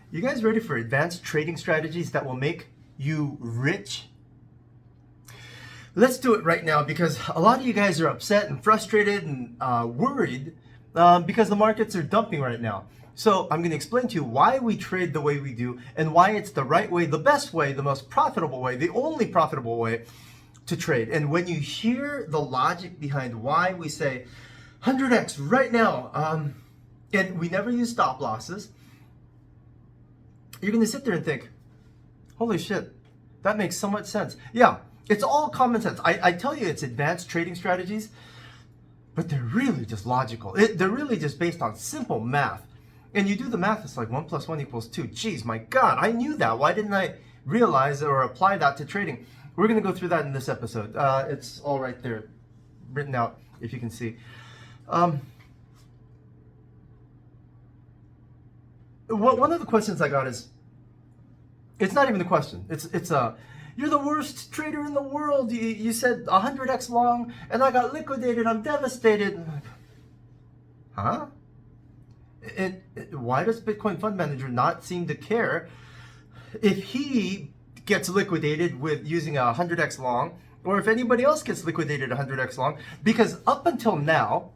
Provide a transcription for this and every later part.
You guys ready for advanced trading strategies that will make you rich? Let's do it right now because a lot of you guys are upset and frustrated and worried because the markets are dumping right now. So I'm going to explain to you why we trade the way we do and why it's the right way, the best way, the most profitable way, the only profitable way to trade. And when you hear the logic behind why we say 100x right now, and we never use stop losses, you're going to sit there and think, holy shit, that makes so much sense. Yeah, it's all common sense. I tell you it's advanced trading strategies, but they're really just logical. They're really just based on simple math. And you do the math, it's like 1 + 1 = 2. Geez, my God, I knew that. Why didn't I realize or apply that to trading? We're going to go through that in this episode. It's all right there, written out, if you can see. One of the questions I got is, it's not even a question. It's you're the worst trader in the world. You said 100x long, and I got liquidated. I'm devastated. I'm like, huh? Why does Bitcoin Fund Manager not seem to care if he gets liquidated with using a 100x long, or if anybody else gets liquidated 100x long? Because up until now,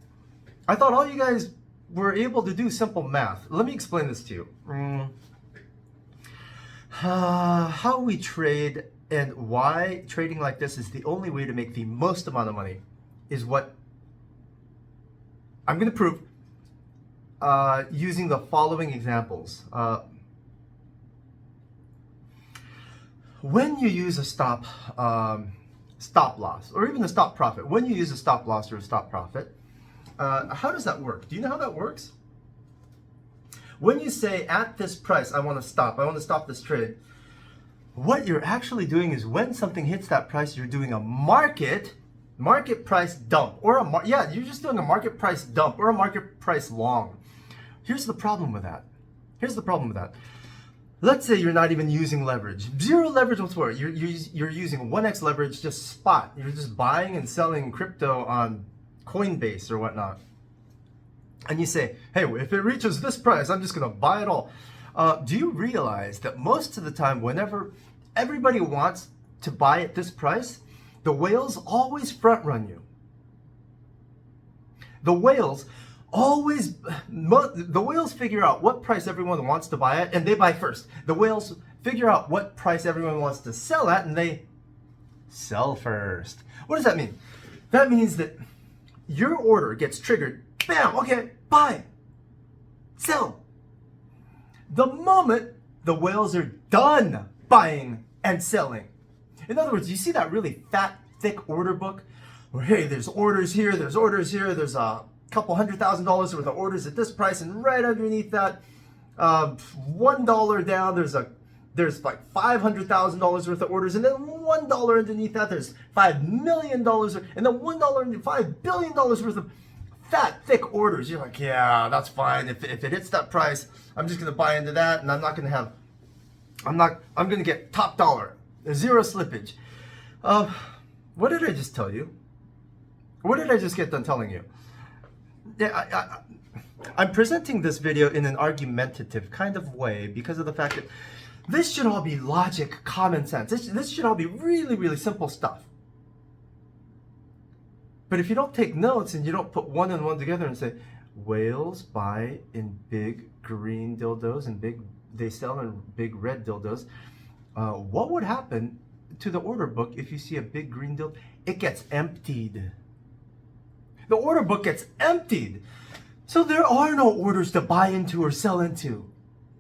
I thought all you guys were able to do simple math. Let me explain this to you. How we trade and why trading like this is the only way to make the most amount of money is what I'm going to prove using the following examples. When you use a stop loss or even a stop profit, when you use a stop loss or a stop profit, how does that work? Do you know how that works? When you say at this price, I want to stop this trade, what you're actually doing is when something hits that price, you're doing a market price dump, or you're just doing a market price dump or a market price long. Here's the problem with that. Let's say you're not even using leverage. Zero leverage whatsoever. You're using 1x leverage, just spot. You're just buying and selling crypto on Coinbase or whatnot. And you say, hey, if it reaches this price, I'm just going to buy it all. Do you realize that most of the time, whenever everybody wants to buy at this price, the whales always front run you. The whales figure out what price everyone wants to buy at, and they buy first. The whales figure out what price everyone wants to sell at, and they sell first. What does that mean? That means that your order gets triggered. Bam, okay, buy, sell. The moment the whales are done buying and selling. In other words, you see that really fat, thick order book where, hey, there's orders here, there's a couple $100,000 worth of orders at this price, and right underneath that, $1 down, there's like $500,000 worth of orders, and then $1 underneath that, there's $5 million, and then $1 and $5 billion worth of fat, thick orders. You're like, yeah, that's fine. If it hits that price, I'm just gonna buy into that, and I'm gonna get top dollar, zero slippage. What did I just tell you? What did I just get done telling you? Yeah, I'm presenting this video in an argumentative kind of way because of the fact that this should all be logic, common sense. This should all be really, really simple stuff. But if you don't take notes and you don't put one and one together and say, whales buy in big green dildos and they sell in big red dildos, what would happen to the order book if you see a big green dildo? It gets emptied. The order book gets emptied. So there are no orders to buy into or sell into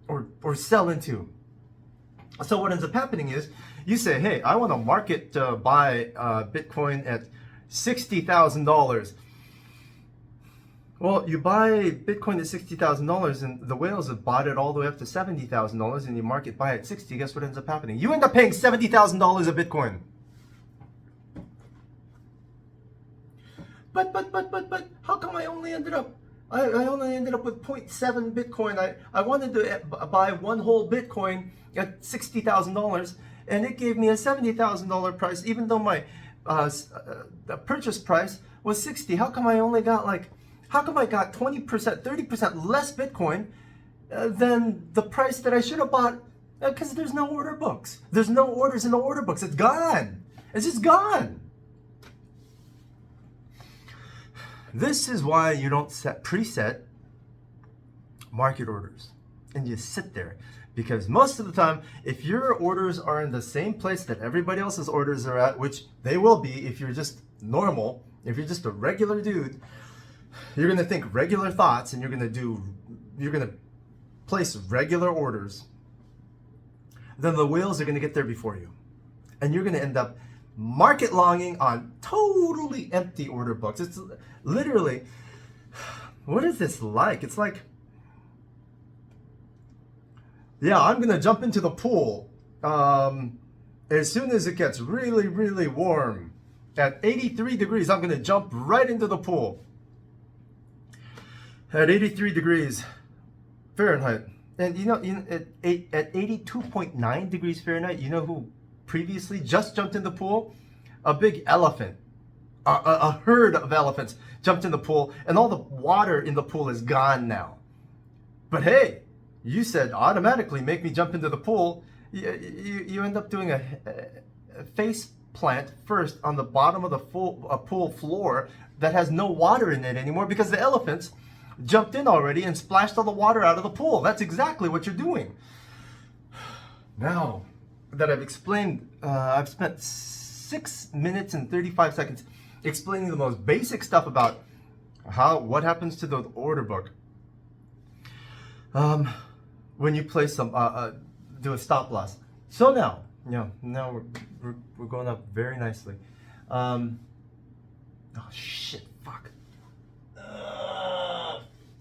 or sell into. So what ends up happening is you say, hey, I want to market buy Bitcoin at $60,000. Well, you buy Bitcoin at $60,000 and the whales have bought it all the way up to $70,000 and you market buy at 60. Guess what ends up happening? You end up paying $70,000 a Bitcoin. But how come I only ended up with 0.7 Bitcoin? I wanted to buy one whole Bitcoin at $60,000 and it gave me a $70,000 price even though my the purchase price was 60. How come I got 20%, 30% less Bitcoin than the price that I should have bought, because there's no order books. There's no orders in the order books. It's gone. It's just gone. This is why you don't preset market orders and you sit there, because most of the time, if your orders are in the same place that everybody else's orders are at, which they will be if you're just normal, if you're just a regular dude, you're gonna think regular thoughts and you're gonna place regular orders, then the whales are gonna get there before you, and you're gonna end up market longing on totally empty order books. It's literally, what is this like? It's like, yeah, I'm gonna jump into the pool as soon as it gets really, really warm. At 83 degrees, I'm gonna jump right into the pool. At 83 degrees Fahrenheit. And at 82.9 degrees Fahrenheit, you know who previously just jumped in the pool? A big elephant. A herd of elephants jumped in the pool, and all the water in the pool is gone now. But hey, you said automatically make me jump into the pool. You end up doing a face plant first on the bottom of the pool floor that has no water in it anymore, because the elephants jumped in already and splashed all the water out of the pool. That's exactly what you're doing. Now that I've explained, I've spent 6 minutes and 35 seconds explaining the most basic stuff about what happens to the order book when you place some do a stop loss. So now we're going up very nicely. Oh shit! Fuck!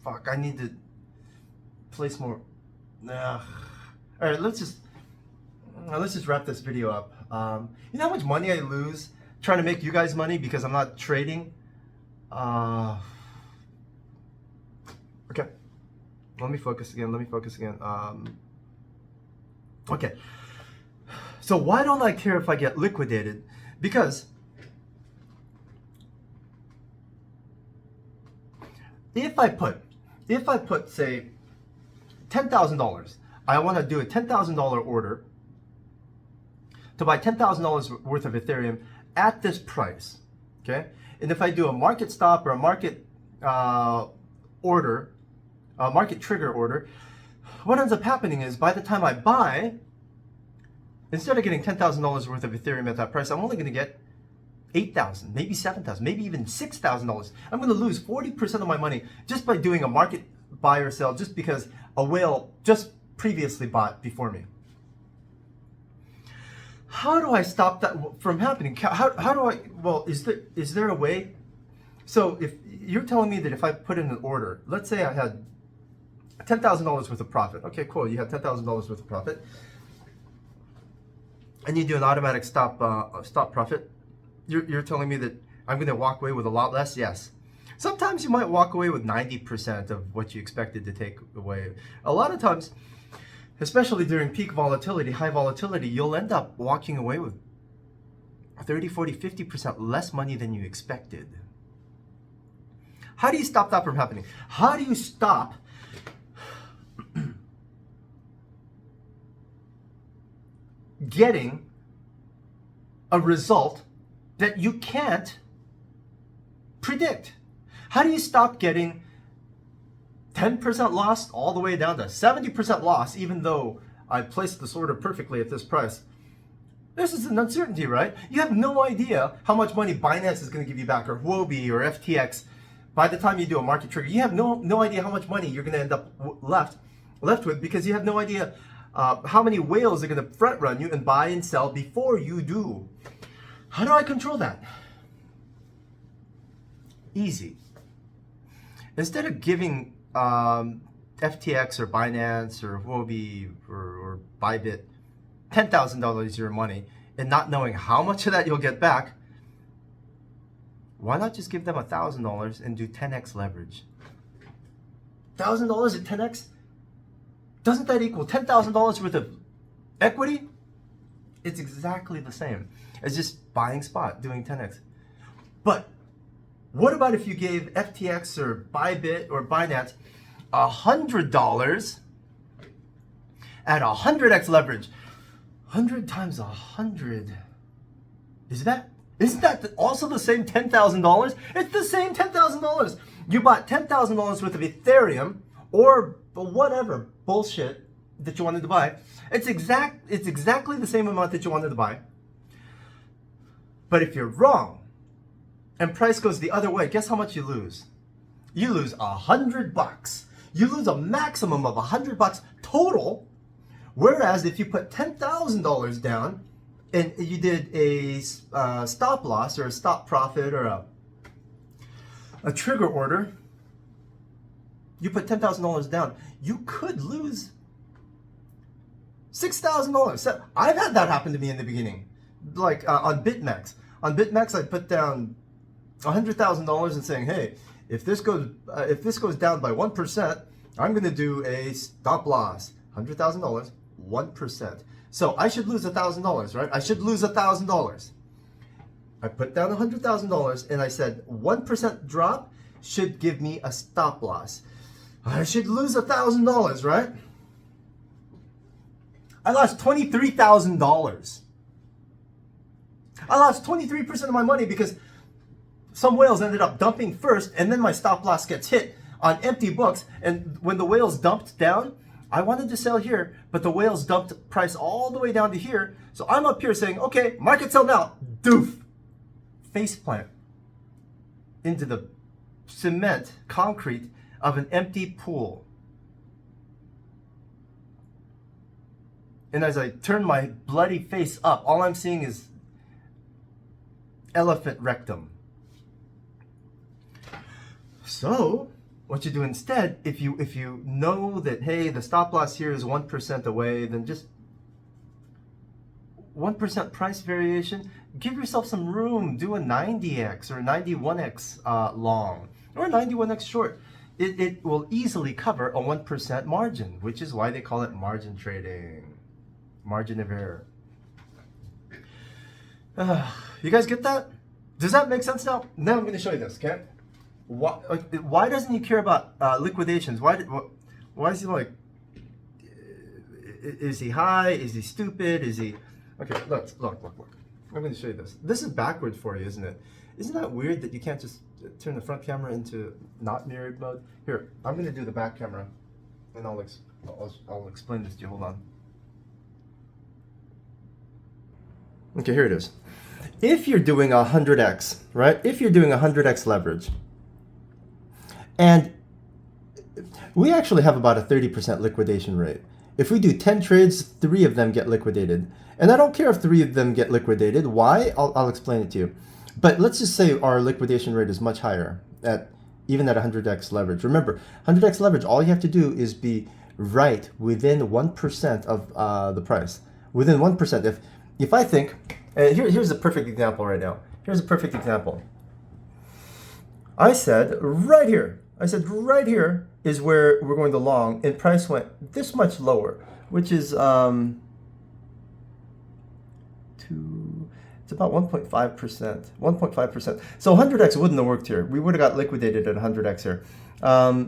Fuck! I need to place more. All right, let's just wrap this video up. You know how much money I lose trying to make you guys money because I'm not trading? Okay. Let me focus again. Okay. So why don't I care if I get liquidated? Because if I put say $10,000, I want to do a $10,000 order to buy $10,000 worth of Ethereum at this price, okay? And if I do a market stop or a market order, a market trigger order, what ends up happening is by the time I buy, instead of getting $10,000 worth of Ethereum at that price, I'm only going to get $8,000, maybe $7,000, maybe even $6,000. I'm going to lose 40% of my money just by doing a market buy or sell, just because a whale just previously bought before me. How do I stop that from happening? How do I, well, is there a way? So if you're telling me that if I put in an order, let's say I had $10,000 worth of profit. Okay, cool. You have $10,000 worth of profit, and you do an automatic stop profit. You're telling me that I'm going to walk away with a lot less? Yes. Sometimes you might walk away with 90% of what you expected to take away. A lot of times, especially during peak volatility, high volatility, you'll end up walking away with 30, 40, 50% less money than you expected. How do you stop that from happening? How do you stop getting a result that you can't predict? How do you stop getting 10% loss all the way down to 70% loss, even though I placed this order perfectly at this price? This is an uncertainty, right? You have no idea how much money Binance is going to give you back, or Huobi, or FTX. By the time you do a market trigger, you have no idea how much money you're going to end up left with, because you have no idea how many whales are going to front run you and buy and sell before you do. How do I control that? Easy. Instead of giving FTX or Binance or Huobi or Bybit $10,000 of your money and not knowing how much of that you'll get back, why not just give them $1,000 and do 10x leverage? $1,000 at 10x? Doesn't that equal $10,000 worth of equity? It's exactly the same as just buying spot, doing 10x. But what about if you gave FTX or Bybit or Binance $100 at 100x leverage. 100 times 100. Isn't that also the same $10,000? It's the same $10,000. You bought $10,000 worth of Ethereum or whatever bullshit that you wanted to buy. It's exactly the same amount that you wanted to buy. But if you're wrong and price goes the other way, guess how much you lose? You lose $100. You lose a maximum of $100 total. Whereas if you put $10,000 down and you did a stop loss or a stop profit or a trigger order, you put $10,000 down, you could lose $6,000. So I've had that happen to me in the beginning, like on BitMEX. On BitMEX, I put down $100,000 and saying, hey, if this goes down by 1%, I'm going to do a stop loss. $100,000, 1%. So I should lose $1,000, right? I should lose $1,000. I put down $100,000 and I said 1% drop should give me a stop loss. I should lose $1,000, right? I lost $23,000. I lost 23% of my money because some whales ended up dumping first, and then my stop loss gets hit on empty books. And when the whales dumped down, I wanted to sell here, but the whales dumped price all the way down to here. So I'm up here saying, okay, market sell now. Doof. Faceplant into the cement, concrete of an empty pool. And as I turn my bloody face up, all I'm seeing is elephant rectum. So what you do instead, if you know that, hey, the stop loss here is 1% away, then just 1% price variation, give yourself some room. Do a 90x or 91x long or 91x short. It will easily cover a 1% margin, which is why they call it margin trading. Margin of error. You guys get that? Does that make sense now? Now I'm going to show you this, okay? Why doesn't he care about liquidations? Why is he like, is he high? Is he stupid? Is he... Okay, look. I'm going to show you this. This is backwards for you, isn't it? Isn't that weird that you can't just turn the front camera into not mirrored mode? Here, I'm going to do the back camera, and I'll explain this to you. Hold on. Okay, here it is. If you're doing 100x, right? If you're doing 100x leverage, and we actually have about a 30% liquidation rate. If we do 10 trades, 3 of them get liquidated. And I don't care if 3 of them get liquidated. Why? I'll explain it to you. But let's just say our liquidation rate is much higher, even at 100x leverage. Remember, 100x leverage, all you have to do is be right within 1% of the price. Within 1%. If I think, here's a perfect example right now. Here's a perfect example. I said right here is where we're going to long, and price went this much lower, which is it's about 1.5%. 1.5%. So 100x wouldn't have worked here. We would have got liquidated at 100x here.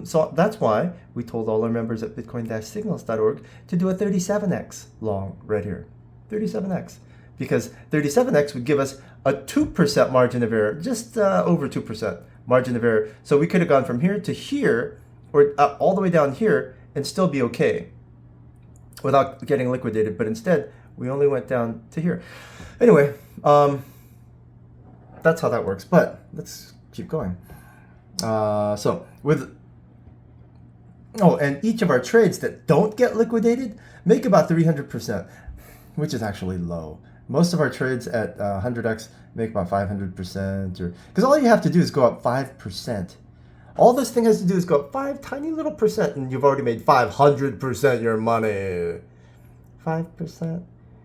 So that's why we told all our members at bitcoin-signals.org to do a 37x long right here. 37x. Because 37x would give us a 2% margin of error, just over 2% margin of error. So we could have gone from here to here, or all the way down here, and still be okay without getting liquidated. But instead, we only went down to here. Anyway, that's how that works. But let's keep going. So and each of our trades that don't get liquidated make about 300%, which is actually low. Most of our trades at 100x make about 500%, because all you have to do is go up 5%. All this thing has to do is go up 5 tiny little percent, and you've already made 500% your money. 5%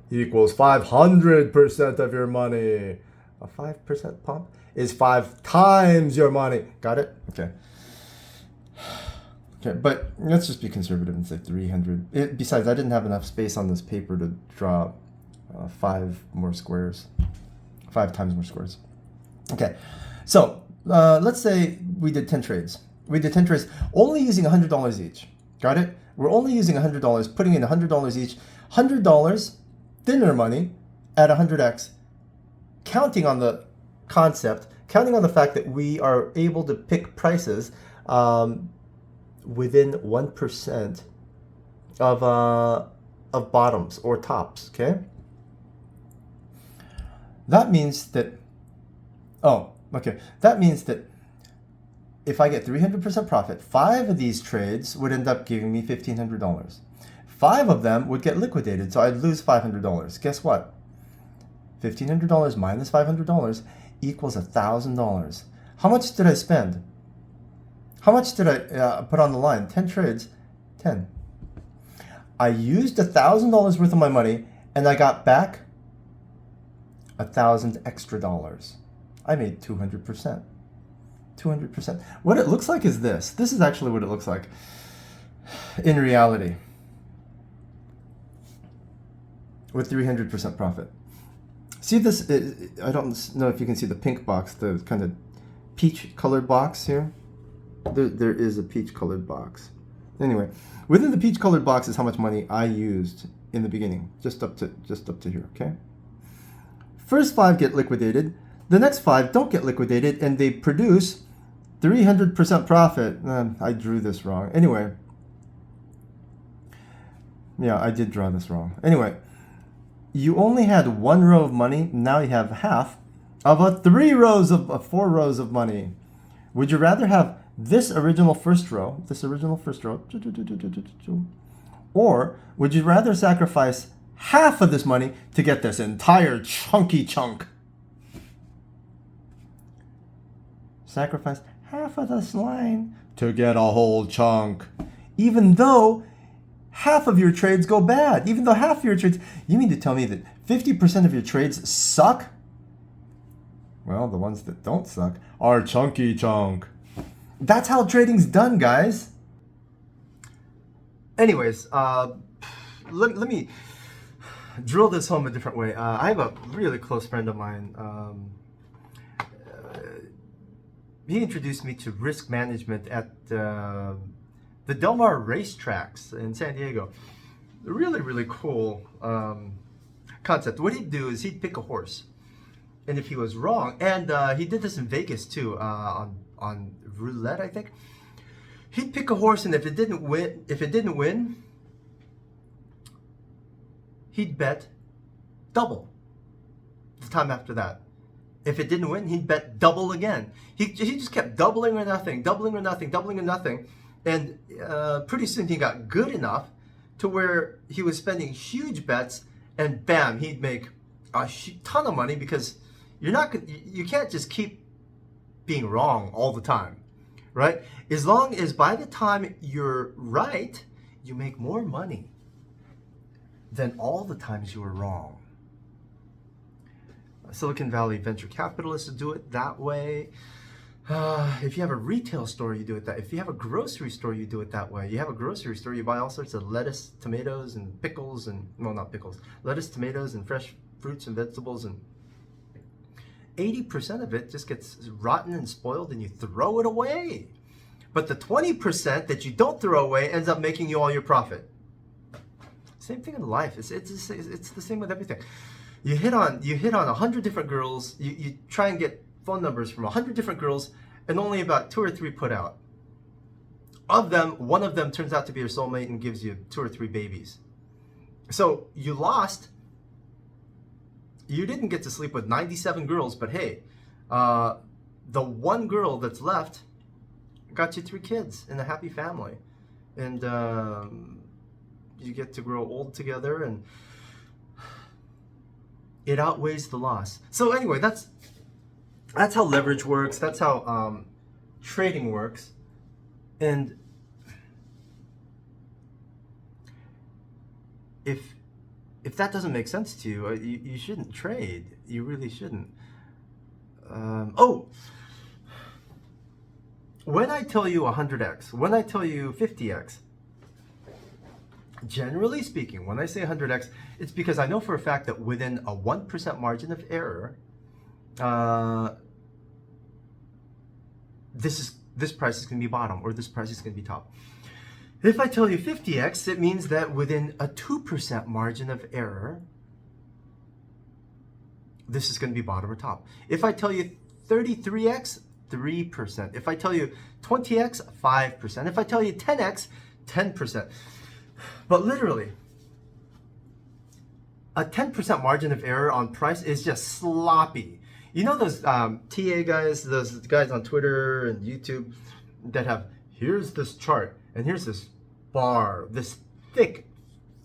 equals 500% of your money. A 5% pump is 5 times your money. Got it? Okay. Okay, but let's just be conservative and say 300. Besides, I didn't have enough space on this paper to draw 5 more squares. 5 times more squares. Okay, so let's say we did 10 trades. We did 10 trades only using $100 each. Got it? We're only using $100, putting in $100 each. $100 dinner money at 100x, counting on the concept, counting on the fact that we are able to pick prices within 1% of bottoms or tops, okay? That means that, that means that if I get 300% profit, 5 of these trades would end up giving me $1,500. 5 of them would get liquidated, so I'd lose $500. Guess what? $1,500 minus $500 equals $1,000. How much did I spend? How much did I put on the line? 10 trades, 10. I used $1,000 worth of my money, and I got back 1,000 extra dollars. I made 200%. 200%. What it looks like is this. This is actually what it looks like in reality with 300% profit. See this? I don't know if you can see the pink box, the kind of peach colored box here. There is a peach colored box. Anyway, within the peach colored box is how much money I used in the beginning, just up to here, okay? First 5 get liquidated, the next 5 don't get liquidated, and they produce 300% profit. I drew this wrong. Anyway, yeah, I did draw this wrong. Anyway, you only had 1 row of money, now you have half of a 4 rows of money. Would you rather have this original first row, or would you rather sacrifice half of this money to get this entire chunky chunk? Sacrifice half of this line to get a whole chunk. Even though half of your trades go bad. Even though half of your trades... You mean to tell me that 50% of your trades suck? Well, the ones that don't suck are chunky chunk. That's how trading's done, guys. Anyways, let me drill this home a different way. I have a really close friend of mine. He introduced me to risk management at the Del Mar racetracks in San Diego. Really, really cool concept. What he'd do is he'd pick a horse, and if he was wrong, and he did this in Vegas too, on roulette, I think. He'd pick a horse, and if it didn't win, he'd bet double the time after that. If it didn't win, he'd bet double again. He just kept doubling or nothing, and pretty soon he got good enough to where he was spending huge bets, and bam, he'd make a ton of money, because you can't just keep being wrong all the time, right? As long as by the time you're right, you make more money than all the times you were wrong. Silicon Valley venture capitalists do it that way. If you have a retail store, you do it that. If you have a grocery store, you do it that way. You have a grocery store, you buy all sorts of lettuce, tomatoes, and pickles, and well, not pickles, lettuce, tomatoes, and fresh fruits and vegetables, and 80% of it just gets rotten and spoiled, and you throw it away. But the 20% that you don't throw away ends up making you all your profit. Same thing in life. It's the same with everything. You hit on 100 different girls. You try and get phone numbers from 100 different girls, and only about 2 or 3 put out. Of them, one of them turns out to be your soulmate and gives you 2 or 3 babies. So you lost. You didn't get to sleep with 97 girls, but hey, the one girl that's left got you 3 kids in a happy family, and you get to grow old together, and it outweighs the loss. So anyway, that's how leverage works. That's how trading works. And if that doesn't make sense to you, you shouldn't trade. You really shouldn't. When I tell you 100x, when I tell you 50x, generally speaking, when I say 100x, it's because I know for a fact that within a 1% margin of error, this price is going to be bottom, or this price is going to be top. If I tell you 50x, it means that within a 2% margin of error, this is going to be bottom or top. If I tell you 33x, 3%. If I tell you 20x, 5%. If I tell you 10x, 10%. But literally, a 10% margin of error on price is just sloppy. You know those TA guys, those guys on Twitter and YouTube that have, here's this chart, and here's this bar, this thick,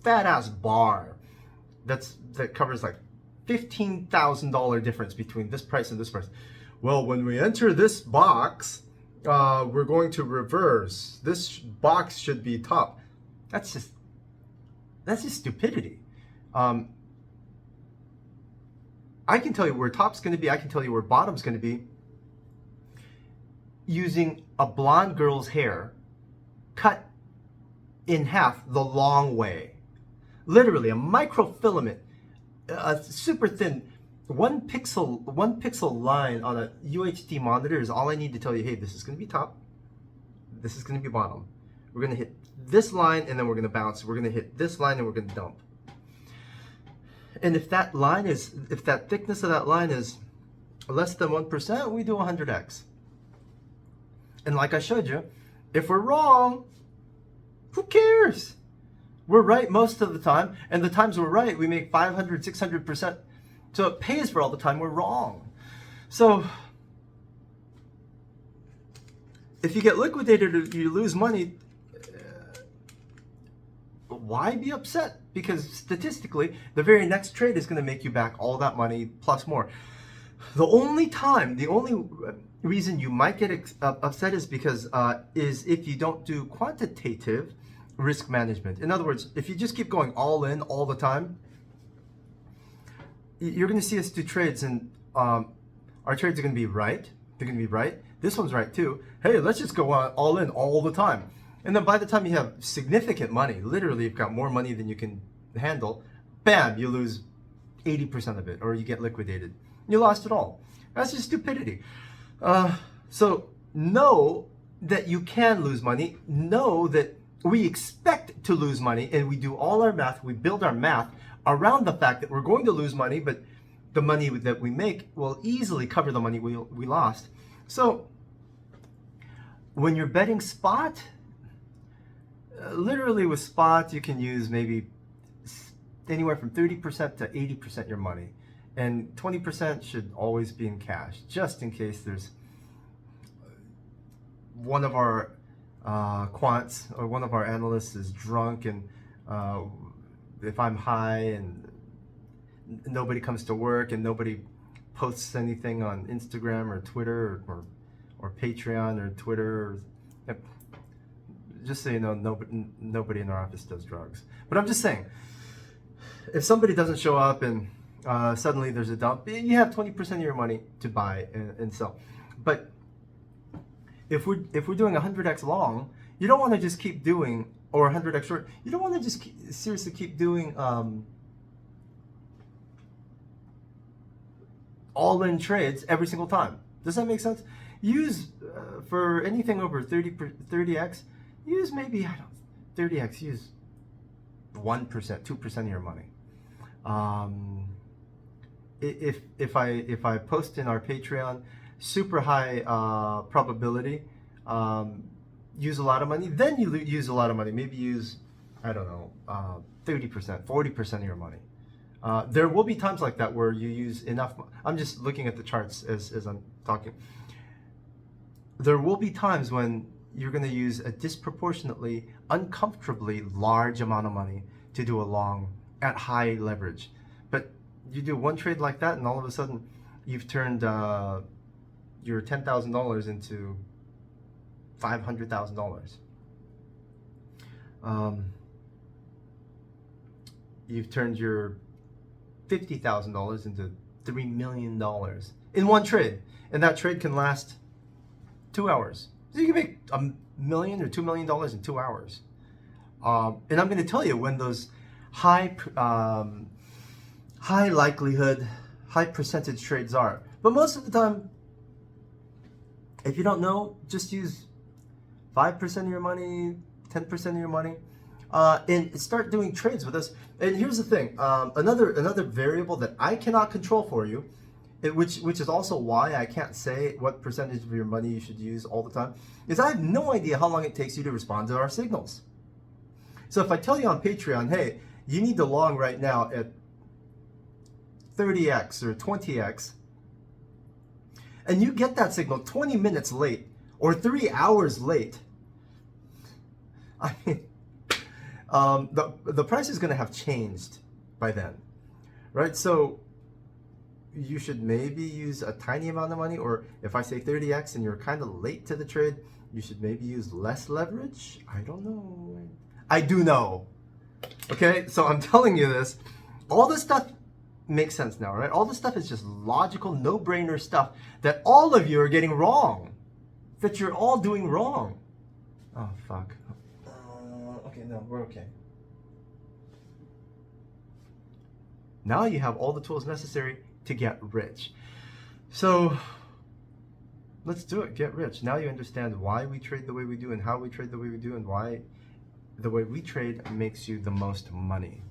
fat-ass bar that covers like $15,000 difference between this price and this price. Well, when we enter this box, we're going to reverse. This box should be top. That's just stupidity. I can tell you where top's going to be. I can tell you where bottom's going to be using a blonde girl's hair cut in half the long way. Literally a microfilament, a super thin, one pixel line on a UHD monitor is all I need to tell you, hey, this is going to be top, this is going to be bottom. We're going to hit this line and then we're going to bounce. We're going to hit this line and we're going to dump. And if that thickness of that line is less than 1%, we do 100x. And like I showed you, if we're wrong, who cares? We're right most of the time, and the times we're right, we make 500, 600%. So it pays for all the time we're wrong. So if you get liquidated or you lose money, why be upset? Because statistically, the very next trade is going to make you back all that money plus more. The only reason you might get upset is because is if you don't do quantitative risk management. In other words, if you just keep going all in all the time, you're going to see us do trades, and our trades are going to be right. They're going to be right. This one's right too. Hey, let's just go all in all the time. And then by the time you have significant money, literally you've got more money than you can handle, bam, you lose 80% of it, or you get liquidated. You lost it all. That's just stupidity. So know that you can lose money. Know that we expect to lose money, and we do all our math. We build our math around the fact that we're going to lose money, but the money that we make will easily cover the money we lost. So when you're betting spot, literally with spot, you can use maybe anywhere from 30% to 80% your money. And 20% should always be in cash, just in case there's one of our quants or one of our analysts is drunk, and if I'm high and nobody comes to work and nobody posts anything on Instagram or Twitter or Patreon or Twitter, just so you know, nobody in our office does drugs. But I'm just saying, if somebody doesn't show up and suddenly there's a dump, you have 20% of your money to buy and sell. But if we're doing 100x long, you don't want to just keep doing, or 100x short, you don't want to just seriously keep doing all-in trades every single time. Does that make sense? Use for anything over 30x, use maybe 30x. Use 1%, 2% of your money. If I post in our Patreon, super high probability, use a lot of money, then you use a lot of money. Maybe use, I don't know, 30%, 40% of your money. There will be times like that where you use enough. I'm just looking at the charts as I'm talking. There will be times when you're going to use a disproportionately, uncomfortably large amount of money to do a long at high leverage. But you do one trade like that, and all of a sudden you've turned your $10,000 into $500,000. You've turned your $50,000 into $3 million in one trade, and that trade can last 2 hours. So you can make $1 million or $2 million in 2 hours. And I'm going to tell you when those high likelihood, high percentage trades are. But most of the time, if you don't know, just use 5% of your money, 10% of your money, and start doing trades with us. And here's the thing, another variable that I cannot control for you, which is also why I can't say what percentage of your money you should use all the time, is I have no idea how long it takes you to respond to our signals. So if I tell you on Patreon, hey, you need to long right now at 30x or 20x, and you get that signal 20 minutes late or 3 hours late, I mean, the price is going to have changed by then, right? So you should maybe use a tiny amount of money, or if I say 30x and you're kind of late to the trade, you should maybe use less leverage. I don't know. I do know. Okay, so I'm telling you this. All this stuff makes sense now, right? All this stuff is just logical, no-brainer stuff that all of you are getting wrong. That you're all doing wrong. Oh, fuck. Okay, no, we're okay. Now you have all the tools necessary to get rich. So let's do it. Get rich. Now you understand why we trade the way we do and how we trade the way we do and why the way we trade makes you the most money.